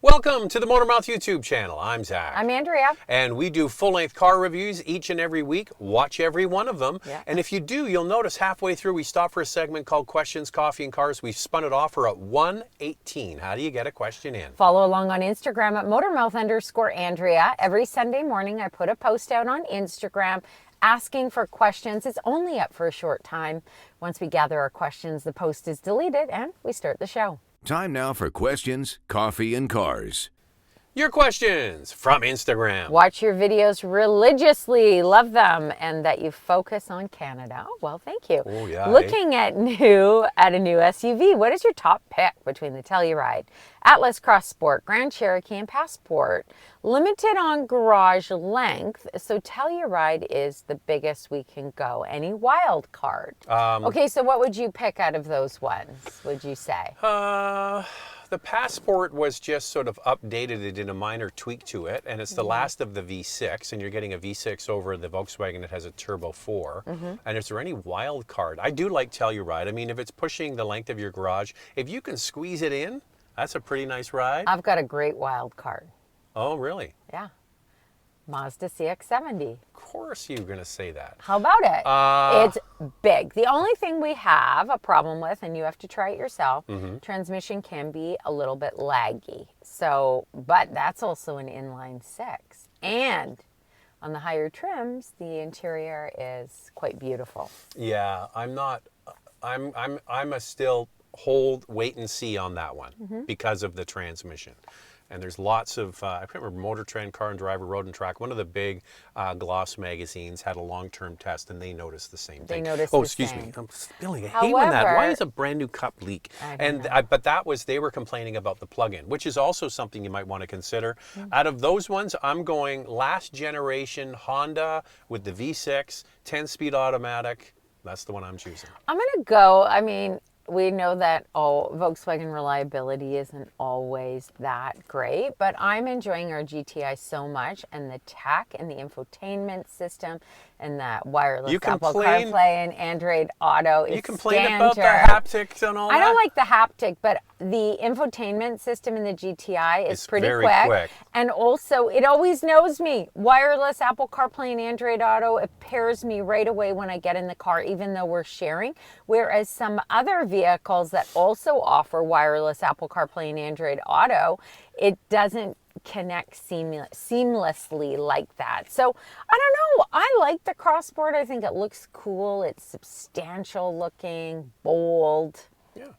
Welcome to the Motormouth YouTube channel. I'm Zach. I'm Andrea. And we do full-length car reviews each and every week. Watch every one of them. Yeah. And if you do, you'll notice halfway through we stop for a segment called Questions, Coffee, and Cars. We've spun it off for at 1:18. How do you get a question in? Follow along on Instagram at Motormouth_Andrea. Every Sunday morning I put a post out on Instagram asking for questions. It's only up for a short time. Once we gather our questions, the post is deleted and we start the show. Time now for Questions, Coffee, and Cars. Your questions from Instagram. Watch your videos religiously. Love them. And that you focus on Canada. Oh, well, thank you. Oh, yeah. Looking at a new SUV, what is your top pick between the Telluride, Atlas Cross Sport, Grand Cherokee, and Passport? Limited on garage length, so Telluride is the biggest we can go. Any wild card? Okay, so what would you pick out of those ones, would you say? The Passport was just sort of updated. It did a minor tweak to it, and it's the last of the V6, and you're getting a V6 over the Volkswagen that has a Turbo 4. And is there any wild card? I do like Telluride. I mean, if it's pushing the length of your garage, if you can squeeze it in, that's a pretty nice ride. I've got a great wild card. Oh, really? Yeah. Mazda CX-70. Of course you're going to say that. How about it? It's big. The only thing we have a problem with, and you have to try it yourself, transmission can be a little bit laggy. So, but that's also an inline six. And on the higher trims, the interior is quite beautiful. Yeah, I'm a still wait and see on that one because of the transmission. And there's lots of, I can't remember, Motor Trend, Car and Driver, Road and Track, one of the big gloss magazines had a long-term test and they noticed the same thing. They noticed oh, the excuse same. me, I'm spilling. I hate when that, However, why is a brand new cup leak? But that was, they were complaining about the plug-in, which is also something you might want to consider. Out of those ones, I'm going last generation Honda with the V6, 10-speed automatic. That's the one I'm choosing. I'm going to go, I mean, we know that Volkswagen reliability isn't always that great, but I'm enjoying our GTI so much, and the tech and the infotainment system and that wireless Apple CarPlay and Android Auto is You complain standard. about the haptics and all that? I don't like the haptic, but the infotainment system in the GTI is pretty very quick. And also, it always knows me. Wireless Apple CarPlay and Android Auto, it pairs me right away when I get in the car, even though we're sharing. Whereas some other vehicles that also offer wireless Apple CarPlay and Android Auto, it doesn't connect seamlessly like that. So I don't know, I like the Cross Sport. I think it looks cool. It's substantial looking, bold. Yeah.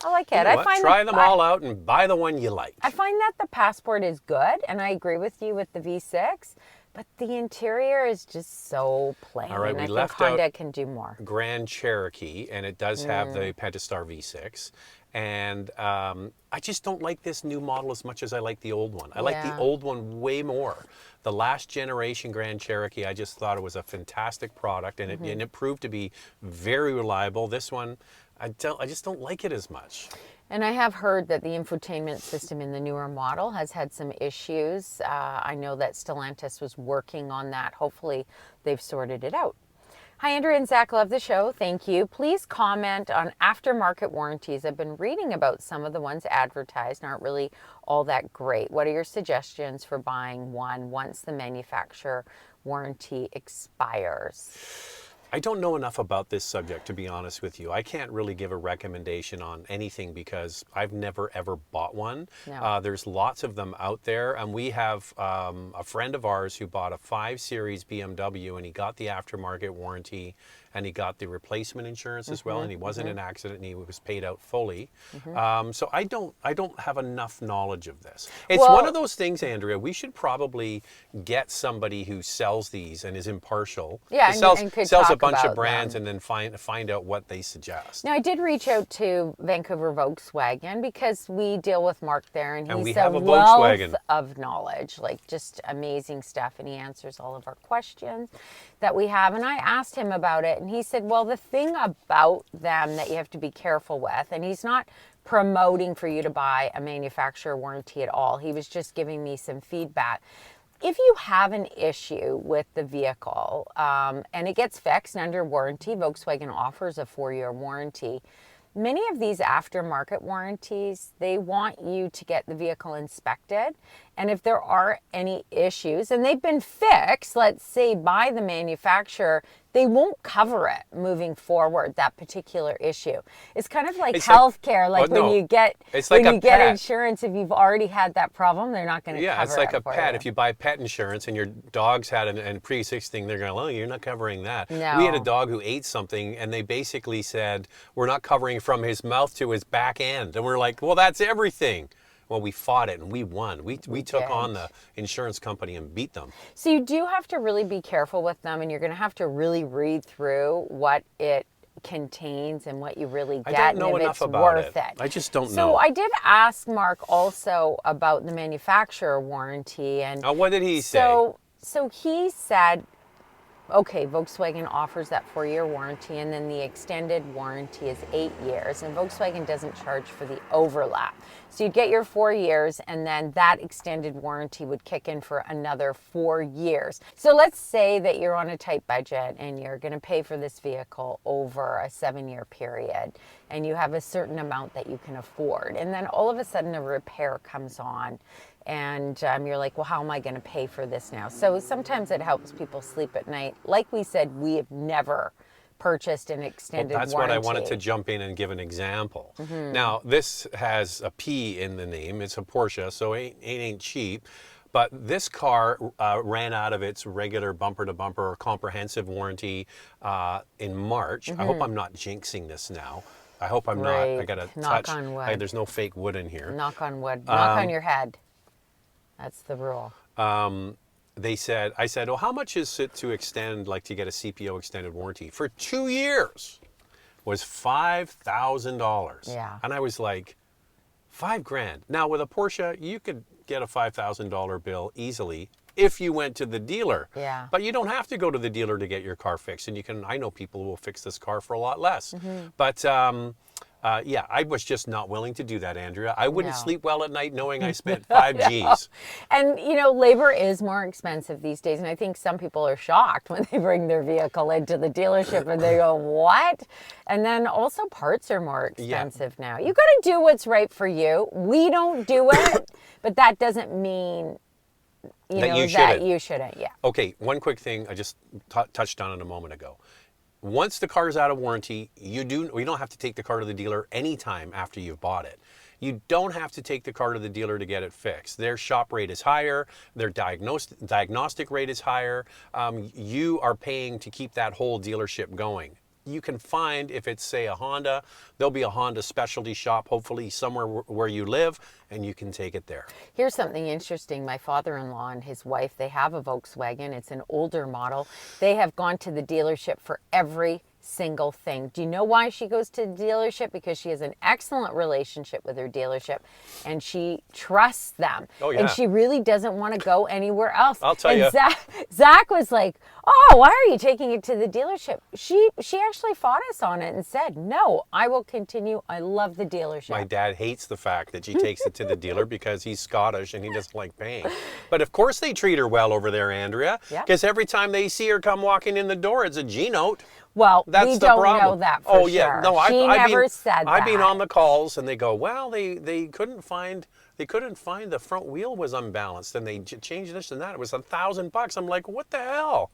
I like it. You know Try them all out and buy the one you like. I find that the Passport is good, and I agree with you with the V6, but the interior is just so plain. All right, and we I left think Honda out can do more. Grand Cherokee, and it does have the Pentastar V6. And I just don't like this new model as much as I like the old one. I like the old one way more. The last generation Grand Cherokee, I just thought it was a fantastic product, and it proved to be very reliable. This one, I just don't like it as much. And I have heard that the infotainment system in the newer model has had some issues. I know that Stellantis was working on that. Hopefully they've sorted it out. Hi, Andrea and Zach, love the show. Thank you. Please comment on aftermarket warranties. I've been reading about some of the ones advertised and aren't really all that great. What are your suggestions for buying one once the manufacturer warranty expires? I don't know enough about this subject, to be honest with you. I can't really give a recommendation on anything because I've never ever bought one. No. There's lots of them out there, and we have a friend of ours who bought a 5 Series BMW, and he got the aftermarket warranty, and he got the replacement insurance as well, and he wasn't in an accident, and he was paid out fully. So I don't have enough knowledge of this. It's one of those things, Andrea, we should probably get somebody who sells these and is impartial. Yeah, and could sells talk a bunch about of brands them. and then find out what they suggest. Now, I did reach out to Vancouver Volkswagen because we deal with Mark there, and he's have a wealth Volkswagen of knowledge, like just amazing stuff, and he answers all of our questions that we have. And I asked him about it, and he said, well, the thing about them that you have to be careful with, and he's not promoting for you to buy a manufacturer warranty at all. He was just giving me some feedback. If you have an issue with the vehicle and it gets fixed under warranty, Volkswagen offers a 4-year warranty. Many of these aftermarket warranties, they want you to get the vehicle inspected. And if there are any issues, and they've been fixed, let's say by the manufacturer, they won't cover it moving forward, that particular issue. It's kind of like healthcare, like when you get insurance, if you've already had that problem, they're not going to cover it. Yeah, it's like a pet. You. If you buy pet insurance and your dog's had a pre-existing, they're going, oh, you're not covering that. No. We had a dog who ate something, and they basically said, we're not covering from his mouth to his back end. And we're like, well, that's everything. Well, we fought it and we won. We took on the insurance company and beat them. So you do have to really be careful with them, and you're going to have to really read through what it contains and what you really get. I don't know and if enough it's about worth it. it. I just don't know. So I did ask Mark also about the manufacturer warranty, and what did he say? So he said, okay, Volkswagen offers that 4-year warranty, and then the extended warranty is 8 years, and Volkswagen doesn't charge for the overlap. So you'd get your 4 years, and then that extended warranty would kick in for another 4 years. So let's say that you're on a tight budget and you're going to pay for this vehicle over a 7-year period, and you have a certain amount that you can afford. And then all of a sudden a repair comes on, and you're like, well, how am I going to pay for this now? So sometimes it helps people sleep at night. Like we said, we have never purchased an extended warranty. That's what I wanted to jump in and give an example. Now, this has a P in the name. It's a Porsche, so it ain't cheap. But this car ran out of its regular bumper-to-bumper or comprehensive warranty in March. I hope I'm not jinxing this now. I hope I'm not. I got to touch. Knock on wood. Hey, there's no fake wood in here. Knock on wood. Knock on your head. That's the rule. I said, well, how much is it to extend, like to get a CPO extended warranty? For 2 years was $5,000. Yeah. And I was like, $5,000. Now with a Porsche, you could get a $5,000 bill easily if you went to the dealer. Yeah. But you don't have to go to the dealer to get your car fixed. And I know people who will fix this car for a lot less. But yeah, I was just not willing to do that, Andrea. I wouldn't sleep well at night knowing I spent 5 Gs. And, labor is more expensive these days. And I think some people are shocked when they bring their vehicle into the dealership and they go, what? And then also parts are more expensive now. You got to do what's right for you. We don't do it, but that doesn't mean that you shouldn't. Yeah. Okay, one quick thing I just touched on it a moment ago. Once the car is out of warranty, you don't have to take the car to the dealer anytime after you've bought it. You don't have to take the car to the dealer to get it fixed. Their shop rate is higher. Their diagnostic rate is higher. You are paying to keep that whole dealership going. You can find, if it's, say, a Honda, there'll be a Honda specialty shop, hopefully somewhere where you live, and you can take it there. Here's something interesting. My father-in-law and his wife, they have a Volkswagen. It's an older model. They have gone to the dealership for every single thing. Do you know why she goes to the dealership? Because she has an excellent relationship with her dealership and she trusts them. Oh, yeah. And she really doesn't want to go anywhere else. I'll tell you. Zach was like, oh, why are you taking it to the dealership? She actually fought us on it and said, no, I will continue. I love the dealership. My dad hates the fact that she takes it to the dealer because he's Scottish and he doesn't like paying. But of course they treat her well over there, Andrea. Because every time they see her come walking in the door, it's a G note. Well, that's we the don't problem. know that for sure. Yeah, no, she never said that. I've been on the calls, and they go, "Well, they couldn't find the front wheel was unbalanced, and they changed this and that. It was $1,000." I'm like, "What the hell?"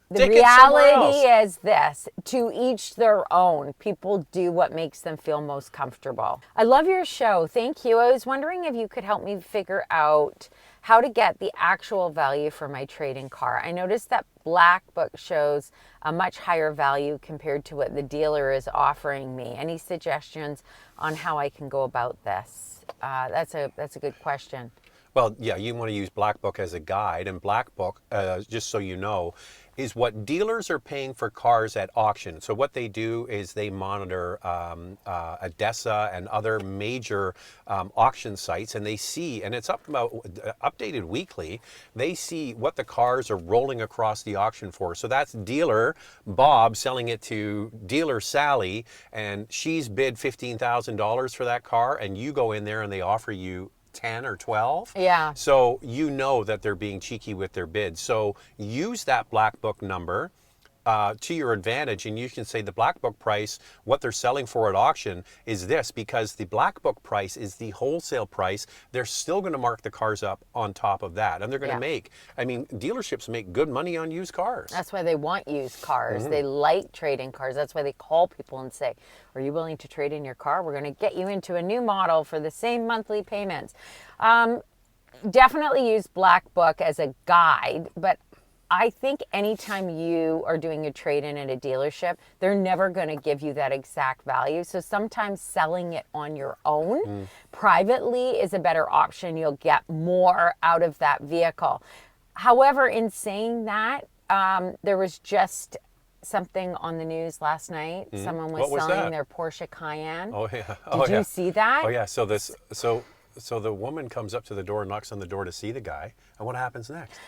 The reality is this: to each their own. People do what makes them feel most comfortable. I love your show. Thank you. I was wondering if you could help me figure out how to get the actual value for my trade-in car. I noticed that Black Book shows a much higher value compared to what the dealer is offering me. Any suggestions on how I can go about this? That's a good question. Well, yeah, you want to use Black Book as a guide, and Black Book, just so you know, is what dealers are paying for cars at auction. So what they do is they monitor ADESA and other major auction sites, and they see, and it's updated weekly, they see what the cars are rolling across the auction for. So that's dealer Bob selling it to dealer Sally, and she's bid $15,000 for that car, and you go in there and they offer you 10 or 12. Yeah. So you know that they're being cheeky with their bids. So use that Black Book number. to your advantage, and you can say the black book price, what they're selling for at auction is this, because the black book price is the wholesale price. They're still going to mark the cars up on top of that, and they're going to make, I mean, dealerships make good money on used cars. That's why they want used cars. They like trade-in cars. That's why they call people and say, are you willing to trade in your car? We're going to get you into a new model for the same monthly payments. Definitely use Black Book as a guide, but I think anytime you are doing a trade-in at a dealership, they're never going to give you that exact value. So sometimes selling it on your own privately is a better option. You'll get more out of that vehicle. However, in saying that, there was just something on the news last night. Someone was selling their Porsche Cayenne. Oh yeah. Did you see that? Oh yeah. So the woman comes up to the door, knocks on the door to see the guy, and what happens next?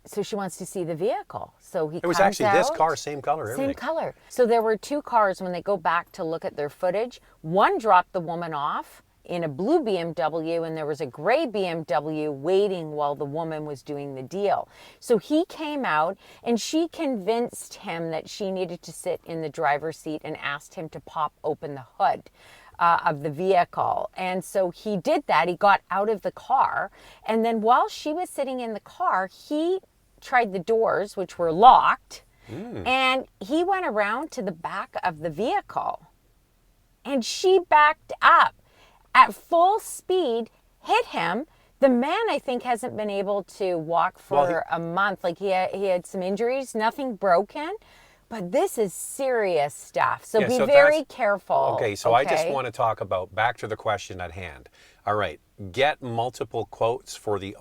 So she wants to see the vehicle. So he It was comes actually this out. car, same color, everything. Same color. So there were two cars when they go back to look at their footage. One dropped the woman off in a blue BMW, and there was a gray BMW waiting while the woman was doing the deal. So he came out, and she convinced him that she needed to sit in the driver's seat and asked him to pop open the hood of the vehicle. And so he did that. He got out of the car, and then while she was sitting in the car, he tried the doors, which were locked, and he went around to the back of the vehicle, and she backed up at full speed, hit him. The man, I think, hasn't been able to walk for a month. Like he had some injuries, nothing broken, but this is serious stuff. So be very careful. Okay, so I just want to talk about, back to the question at hand. All right, get multiple quotes for an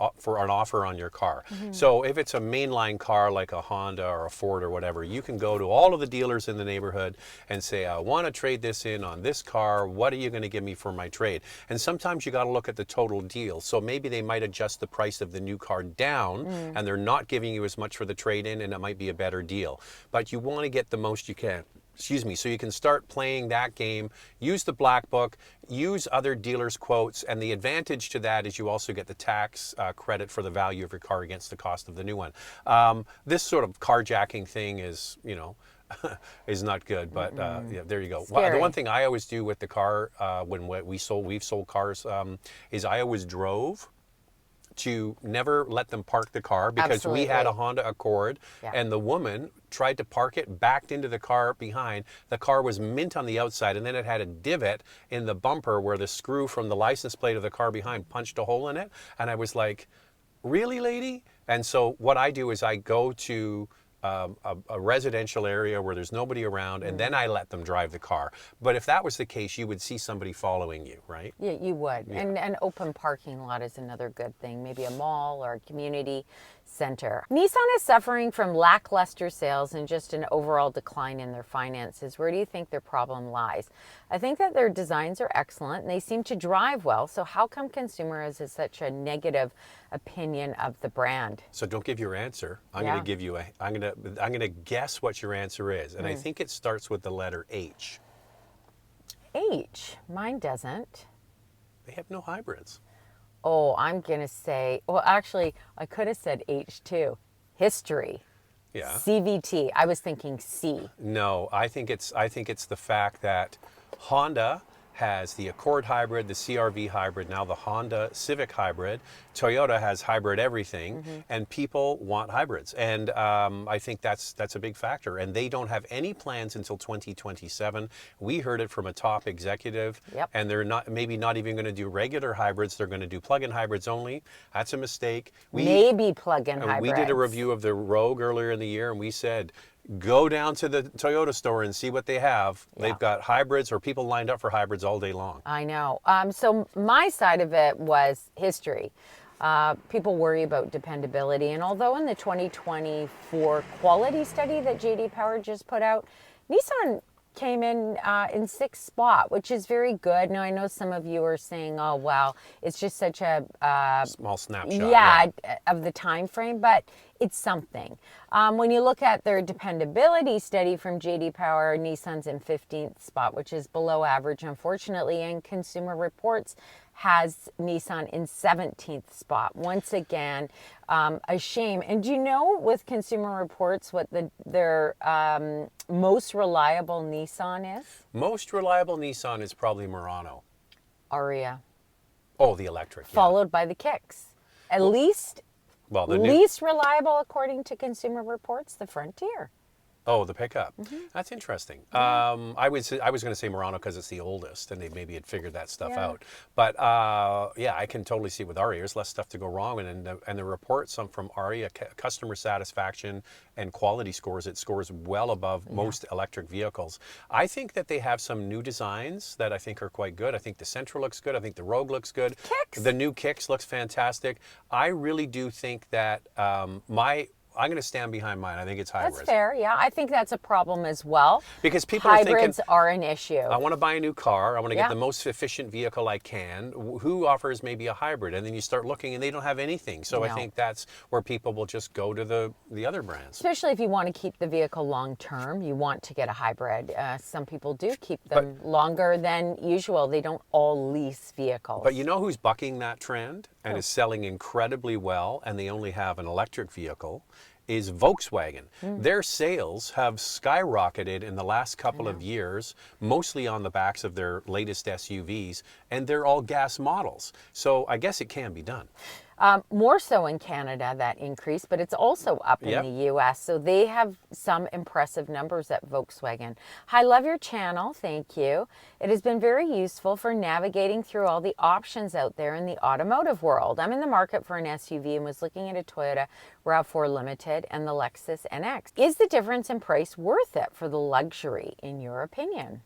offer on your car. So if it's a mainline car like a Honda or a Ford or whatever, you can go to all of the dealers in the neighborhood and say, I want to trade this in on this car. What are you going to give me for my trade? And sometimes you got to look at the total deal. So maybe they might adjust the price of the new car down, and they're not giving you as much for the trade-in, and it might be a better deal. But you want to get the most you can. Excuse me, so you can start playing that game, use the Black Book, use other dealers' quotes, and the advantage to that is you also get the tax credit for the value of your car against the cost of the new one. This sort of carjacking thing is, you know, is not good, but yeah, there you go. Well, the one thing I always do with the car when we've sold cars is I always drove to never let them park the car, because we had a Honda Accord and the woman tried to park it, backed into the car behind. The car was mint on the outside, and then it had a divot in the bumper where the screw from the license plate of the car behind punched a hole in it. And I was like, really, lady? And so what I do is I go to a residential area where there's nobody around, and then I let them drive the car. But if that was the case, you would see somebody following you, right? Yeah, you would. Yeah. And an open parking lot is another good thing, maybe a mall or a community center. Nissan is suffering from lackluster sales and just an overall decline in their finances. Where do you think their problem lies? I think that their designs are excellent and they seem to drive well. So how come consumers has such a negative opinion of the brand? So don't give your answer. I'm going to give you I'm going to guess what your answer is. And I think it starts with the letter H. H? Mine doesn't. They have no hybrids. Oh, I'm going to say, well, actually, I could have said H too. History. Yeah. CVT. I was thinking C. No, I think it's the fact that Honda has the Accord hybrid, the CR-V hybrid, now the Honda Civic hybrid. Toyota has hybrid everything, and people want hybrids. And I think that's a big factor. And they don't have any plans until 2027. We heard it from a top executive, and they're maybe not even going to do regular hybrids. They're going to do plug-in hybrids only. That's a mistake. Maybe plug-in hybrids. We did a review of the Rogue earlier in the year, and we said, go down to the Toyota store and see what they have. Yeah. They've got hybrids, or people lined up for hybrids all day long. I know. So my side of it was history. People worry about dependability. And although in the 2024 quality study that J.D. Power just put out, Nissan came in 6th spot, which is very good. Now, I know some of you are saying, oh, well, it's just such a small snapshot of the time frame, but it's something. When you look at their dependability study from J.D. Power, Nissan's in 15th spot, which is below average, unfortunately, and Consumer Reports has Nissan in 17th spot. Once again, a shame. And do you know with Consumer Reports what their most reliable Nissan is? Most reliable Nissan is probably Murano. Aria. Oh, the electric. Yeah. Followed by the Kicks. At least Well, the least reliable according to Consumer Reports, the Frontier. Oh, the pickup. That's interesting. I was going to say Murano because it's the oldest, and they maybe had figured that stuff out. But yeah, I can totally see with Aria, there's less stuff to go wrong. And the reports from Aria, customer satisfaction and quality scores, it scores well above most electric vehicles. I think that they have some new designs that I think are quite good. I think the Sentra looks good. I think the Rogue looks good. Kicks. The new Kicks looks fantastic. I really do think that I'm going to stand behind mine. I think it's hybrids. That's fair, yeah. I think that's a problem as well. Because people are Hybrids thinking, are an issue. I want to buy a new car. I want to Yeah. get the most efficient vehicle I can. Who offers maybe a hybrid? And then you start looking and they don't have anything. So I No. think that's where people will just go to the other brands. Especially if you want to keep the vehicle long term, you want to get a hybrid. Some people do keep them longer than usual. They don't all lease vehicles. But you know who's bucking that trend and is selling incredibly well, and they only have an electric vehicle, is Volkswagen. Their sales have skyrocketed in the last couple of years, mostly on the backs of their latest SUVs, and they're all gas models. So I guess it can be done. More so in Canada, that increase, but it's also up in the U.S. So they have some impressive numbers at Volkswagen. I love your channel. Thank you. It has been very useful for navigating through all the options out there in the automotive world. I'm in the market for an SUV and was looking at a Toyota RAV4 Limited and the Lexus NX. Is the difference in price worth it for the luxury, in your opinion?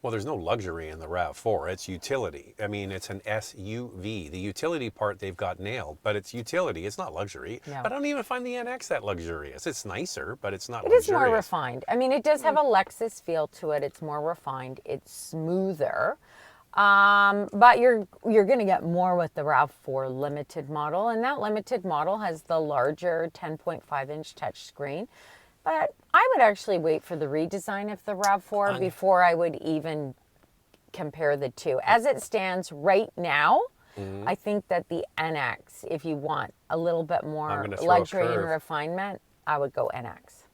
Well, there's no luxury in the RAV4. It's utility. I mean, it's an SUV. The utility part they've got nailed, but it's utility. It's not luxury. No. I don't even find the NX that luxurious. It's nicer, but it's not It luxurious. is more refined. I mean, it does have a Lexus feel to it. It's more refined. It's smoother. But you're going to get more with the RAV4 Limited model, and that Limited model has the larger 10.5-inch touchscreen. But I would actually wait for the redesign of the RAV4 before I would even compare the two. As it stands right now, I think that the NX, if you want a little bit more luxury and refinement, I would go NX.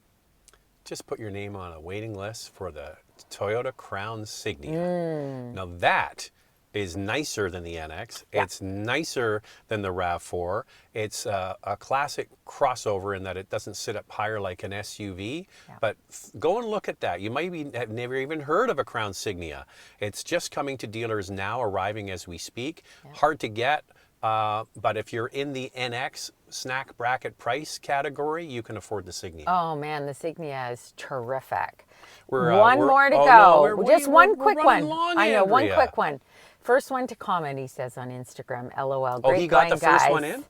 Just put your name on a waiting list for the Toyota Crown Signia. Now that is nicer than the NX. Yeah. It's nicer than the RAV4. It's a classic crossover in that it doesn't sit up higher like an SUV. Yeah. But go and look at that. You might have never even heard of a Crown Signia. It's just coming to dealers now, arriving as we speak. Yeah. Hard to get. But if you're in the NX snack bracket price category, you can afford the Signia. Oh man, the Signia is terrific. We're, one more to oh, go. no, Just one quick one. running long, I know, one Andrea. quick one. First one to comment, he says on Instagram, LOL. Oh, Great he got going, the first guys. one in?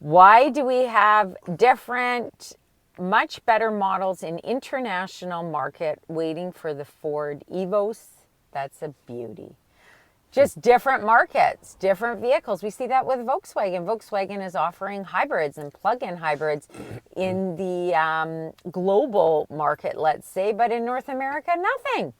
Why do we have different, much better models in international market waiting for the Ford Evos? That's a beauty. Just different markets, different vehicles. We see that with Volkswagen. Volkswagen is offering hybrids and plug-in hybrids in the global market, let's say, but in North America, nothing.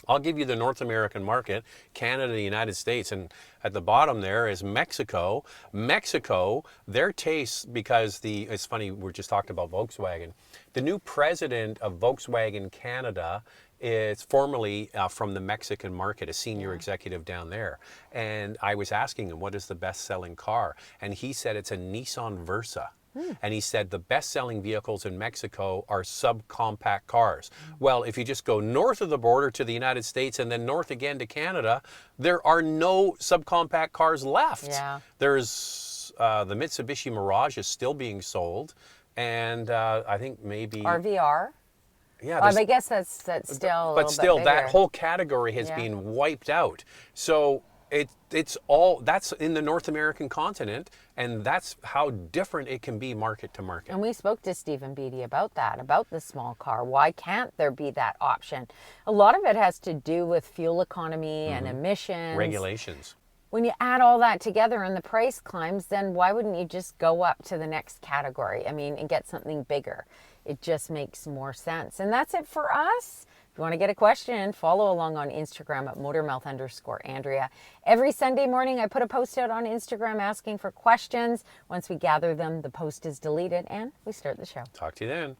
I'll give you the North American market, Canada, the United States, and at the bottom there is Mexico. Mexico, their taste, because it's funny, we're just talking about Volkswagen. The new president of Volkswagen Canada is formerly from the Mexican market, a senior executive down there. And I was asking him, what is the best-selling car? And he said it's a Nissan Versa. And he said the best-selling vehicles in Mexico are subcompact cars. Well, if you just go north of the border to the United States and then north again to Canada, there are no subcompact cars left. Yeah. There's the Mitsubishi Mirage is still being sold, and I think maybe RVR. yeah. Well, I guess that's still a little But still, bit that bigger. whole category has been wiped out. So it's all that's in the North American continent, and that's how different it can be market to market. And we spoke to Stephen Beatty about that, about the small car. Why can't there be that option? A lot of it has to do with fuel economy and emissions. Regulations. When you add all that together and the price climbs, then why wouldn't you just go up to the next category? I mean, and get something bigger. It just makes more sense. And that's it for us. If you want to get a question in, follow along on Instagram at motormouth_Andrea. Every Sunday morning, I put a post out on Instagram asking for questions. Once we gather them, the post is deleted and we start the show. Talk to you then.